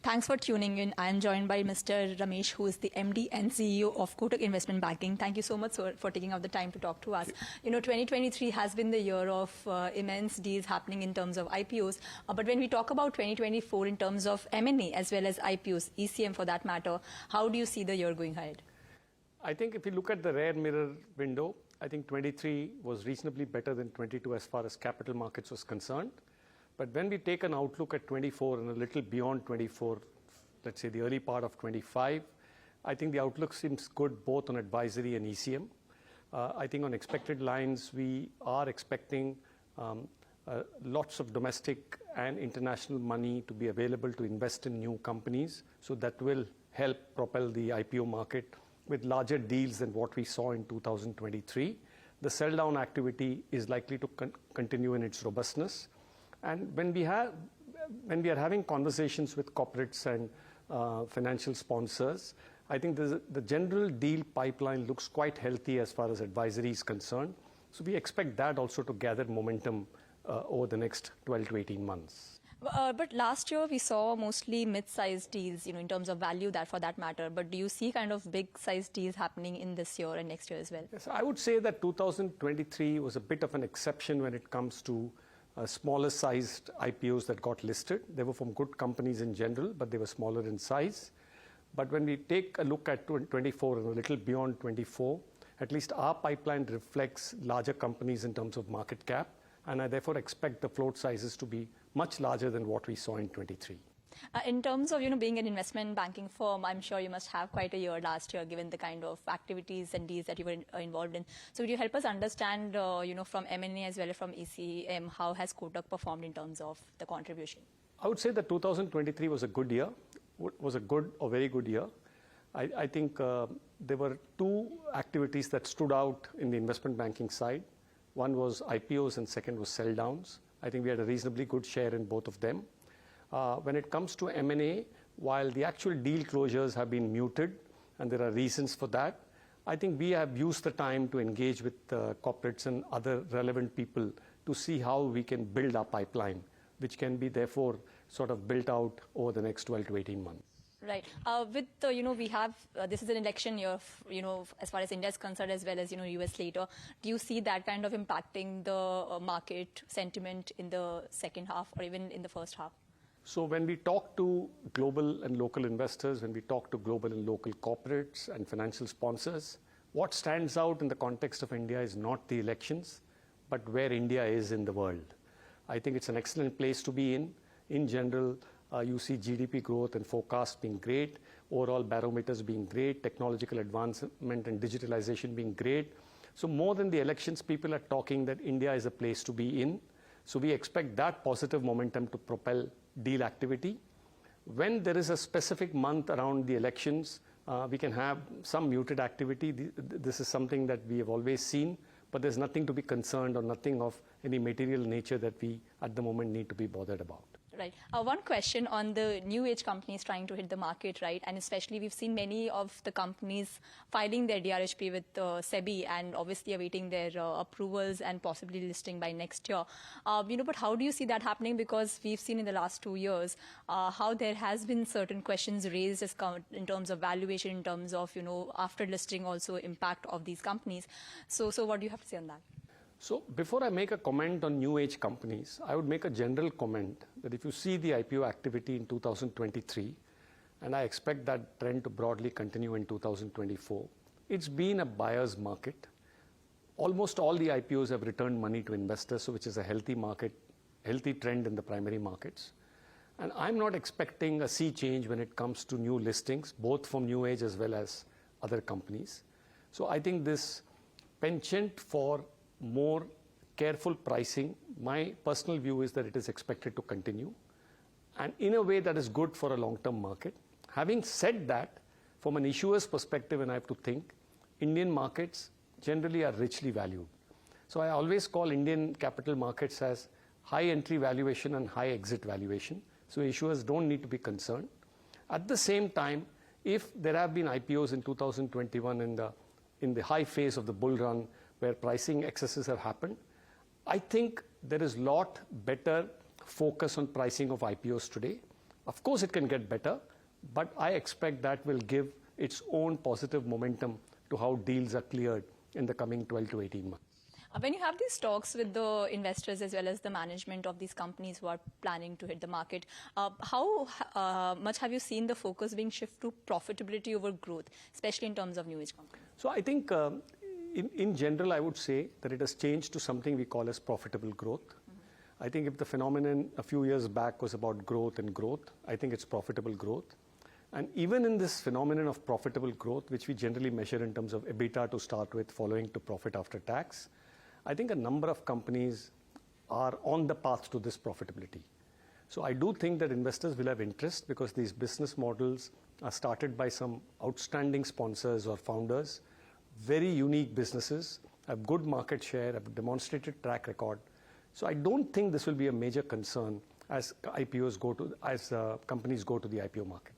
Thanks for tuning in. I am joined by Mr. Ramesh, who is the MD and CEO of Kotak Investment Banking. Thank you so much for taking out the time to talk to us. 2023 has been the year of immense deals happening in terms of IPOs. But when we talk about 2024 in terms of M&A as well as IPOs, ECM for that matter, how do you see the year going ahead? I think if you look at the rare mirror window, I think 23 was reasonably better than 22 as far as capital markets was concerned. But when we take an outlook at 24 and a little beyond 24, let's say the early part of 25, I think the outlook seems good both on advisory and ECM. I think on expected lines, we are expecting lots of domestic and international money to be available to invest in new companies. So that will help propel the IPO market with larger deals than what we saw in 2023. The sell-down activity is likely to continue in its robustness. And when we are having conversations with corporates and financial sponsors, I think the general deal pipeline looks quite healthy as far as advisory is concerned. So we expect that also to gather momentum over the next 12 to 18 months. But last year we saw mostly mid-sized deals, in terms of value that for that matter. But do you see kind of big-sized deals happening in this year and next year as well? Yes, I would say that 2023 was a bit of an exception when it comes to smaller sized IPOs that got listed. They were from good companies in general, but they were smaller in size. But when we take a look at 24 and a little beyond 24, at least our pipeline reflects larger companies in terms of market cap. And I therefore expect the float sizes to be much larger than what we saw in 23. In terms of being an investment banking firm, I'm sure you must have quite a year last year, given the kind of activities and deals that you were involved in. So would you help us understand, from M&A as well as from ECM, how has Kotak performed in terms of the contribution? I would say that 2023 was a good year, was a good or very good year. I think there were two activities that stood out in the investment banking side. One was IPOs and second was sell downs. I think we had a reasonably good share in both of them. When it comes to M&A, while the actual deal closures have been muted, and there are reasons for that, I think we have used the time to engage with corporates and other relevant people to see how we can build our pipeline, which can be therefore sort of built out over the next 12 to 18 months. Right. We have, this is an election year, as far as India is concerned, as well as, US later. Do you see that kind of impacting the market sentiment in the second half or even in the first half? So when we talk to global and local investors, when we talk to global and local corporates and financial sponsors, what stands out in the context of India is not the elections, but where India is in the world. I think it's an excellent place to be in. In general, you see GDP growth and forecasts being great, overall barometers being great, technological advancement and digitalization being great. So more than the elections, people are talking that India is a place to be in. So we expect that positive momentum to propel deal activity. When there is a specific month around the elections, we can have some muted activity. This is something that we have always seen, but there's nothing to be concerned or nothing of any material nature that we at the moment need to be bothered about. Right. One question on the new age companies trying to hit the market, right? And especially we've seen many of the companies filing their DRHP with SEBI and obviously awaiting their approvals and possibly listing by next year. But how do you see that happening? Because we've seen in the last 2 years how there has been certain questions raised in terms of valuation, in terms of, after listing also impact of these companies. So what do you have to say on that? So before I make a comment on new age companies, I would make a general comment that if you see the IPO activity in 2023, and I expect that trend to broadly continue in 2024, it's been a buyer's market. Almost all the IPOs have returned money to investors, so which is a healthy market, healthy trend in the primary markets. And I'm not expecting a sea change when it comes to new listings, both from new age as well as other companies. So I think this penchant for more careful pricing, my personal view is that it is expected to continue, and in a way that is good for a long-term market. Having said that, from an issuer's perspective, and I have to think, Indian markets generally are richly valued. So I always call Indian capital markets as high entry valuation and high exit valuation. So issuers don't need to be concerned. At the same time, if there have been IPOs in 2021 in the high phase of the bull run, where pricing excesses have happened, I think there is a lot better focus on pricing of IPOs today. Of course, it can get better, but I expect that will give its own positive momentum to how deals are cleared in the coming 12 to 18 months. When you have these talks with the investors as well as the management of these companies who are planning to hit the market, how much have you seen the focus being shifted to profitability over growth, especially in terms of new age companies? So I think in general, I would say that it has changed to something we call as profitable growth. Mm-hmm. I think if the phenomenon a few years back was about growth and growth, I think it's profitable growth. And even in this phenomenon of profitable growth, which we generally measure in terms of EBITDA to start with, following to profit after tax, I think a number of companies are on the path to this profitability. So I do think that investors will have interest because these business models are started by some outstanding sponsors or founders, very unique businesses, have good market share, have demonstrated track record. So I don't think this will be a major concern as companies go to the IPO market.